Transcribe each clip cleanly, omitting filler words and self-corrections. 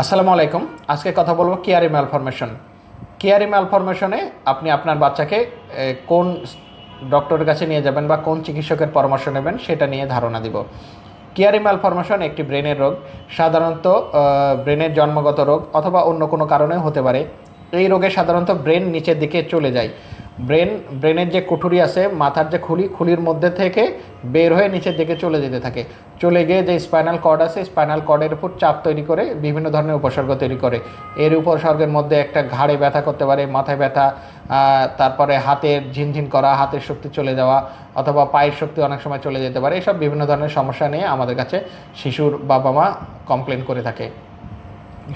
আসসালামু আলাইকুম। আজকে কথা বলবো কিয়ারি ম্যালফরমেশন। কিয়ারি ম্যালফরমেশনে আপনি আপনার বাচ্চাকে কোন ডক্টরের কাছে নিয়ে যাবেন বা কোন চিকিৎসকের পরামর্শ নেবেন সেটা নিয়ে ধারণা দিব। কিয়ারি ম্যালফরমেশন একটি ব্রেনের রোগ, সাধারণত ব্রেনের জন্মগত রোগ অথবা অন্য কোনো কারণেও হতে পারে। এই রোগে সাধারণত ব্রেন নিচের দিকে চলে যায়। ব্রেনের যে কুঠুরি আছে, মাথার যে খুলির মধ্যে থেকে বের হয়ে নিচের দিকে চলে যেতে থাকে। চলে গিয়ে যে স্পাইনাল কর্ড আছে, স্পাইনাল কর্ডের উপর চাপ তৈরি করে বিভিন্ন ধরনের উপসর্গ তৈরি করে। এর উপসর্গের মধ্যে একটা ঘাড়ে ব্যথা করতে পারে, মাথায় ব্যথা, তারপরে হাতের ঝিনঝিন করা, হাতের শক্তি চলে যাওয়া অথবা পায়ের শক্তি অনেক সময় চলে যেতে পারে। এসব বিভিন্ন ধরনের সমস্যা নিয়ে আমাদের কাছে শিশুর বাবা মা কমপ্লেন করে থাকে।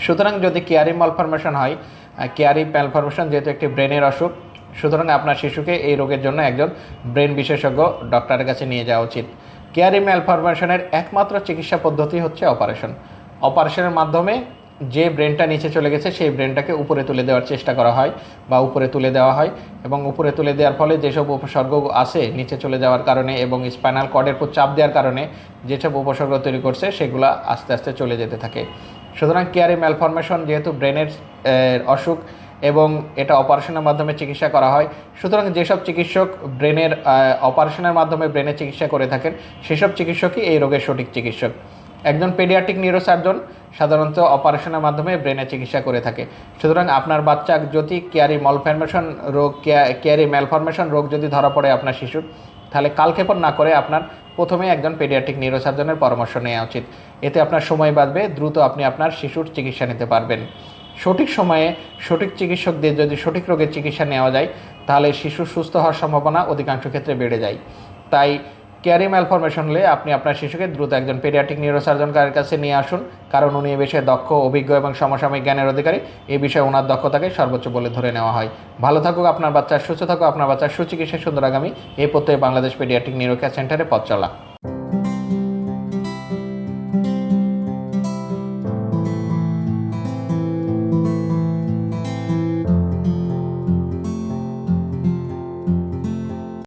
সুতরাং যদি কিয়ারি ম্যালফরমেশন হয়, কিয়ারি ম্যালফরমেশন যেহেতু একটি ব্রেনের অসুখ, সুতরাং আপনার শিশুকে এই রোগের জন্য একজন ব্রেন বিশেষজ্ঞ ডক্টরের কাছে নিয়ে যাওয়া উচিত। কিয়ারি ম্যালফরমেশনের একমাত্র চিকিৎসা পদ্ধতি হচ্ছে অপারেশন। অপারেশনের মাধ্যমে যে ব্রেনটা নিচে চলে গেছে সেই ব্রেনটাকে উপরে তুলে দেওয়ার চেষ্টা করা হয় বা উপরে তুলে দেওয়া হয়, এবং উপরে তুলে দেওয়ার ফলে যেসব উপসর্গ আছে নিচে চলে যাওয়ার কারণে এবং স্পাইনাল কর্ডের উপর চাপ দেওয়ার কারণে যেসব উপসর্গ তৈরি করছে সেগুলো আস্তে আস্তে চলে যেতে থাকে। সুতরাং কিয়ারি ম্যালফরমেশন যেহেতু ব্রেনের অসুখ এবং এটা অপারেশনের মাধ্যমে চিকিৎসা করা হয়, সুতরাং যেসব চিকিৎসক ব্রেনের অপারেশনের মাধ্যমে ব্রেনের চিকিৎসা করে থাকেন সেসব চিকিৎসকই এই রোগের সঠিক চিকিৎসক। একজন পেডিয়াট্রিক নিউরোসার্জন সাধারণত অপারেশনের মাধ্যমে ব্রেনের চিকিৎসা করে থাকে। সুতরাং আপনার বাচ্চা যদি কিয়ারি ম্যালফরমেশন রোগ যদি ধরা পড়ে আপনার শিশুর, তাহলে কালক্ষেপণ না করে আপনার প্রথমে একজন পেডিয়াট্রিক নিউরোসার্জনের পরামর্শ নেওয়া উচিত। এতে আপনার সময় বাঁচবে, দ্রুত আপনি আপনার শিশুর চিকিৎসা নিতে পারবেন। সঠিক সময়ে সঠিক চিকিৎসক দিয়ে যদি সঠিক রোগের চিকিৎসা নেওয়া যায় তাহলে শিশুর সুস্থ হওয়ার সম্ভাবনা অধিকাংশ ক্ষেত্রে বেড়ে যায়। তাই কিয়ারি ম্যালফরমেশন হলে আপনি আপনার শিশুকে দ্রুত একজন পেডিয়াট্রিক নিউরোসার্জনের কাছে নিয়ে আসুন, কারণ উনি এ বিষয়ে দক্ষ, অভিজ্ঞ এবং সমসাময়িক জ্ঞানের অধিকারী। এই বিষয়ে ওনার দক্ষতাকে সর্বোচ্চ বলে ধরে নেওয়া হয়। ভালো থাকুক আপনার বাচ্চা, সুস্থ থাকুক আপনার বাচ্চার সুচিকিৎসা, সুন্দর আগামী, এই প্রত্যয়ে বাংলাদেশ পেডিয়াট্রিক নিউরো কেয়ার সেন্টারে পথ চলা।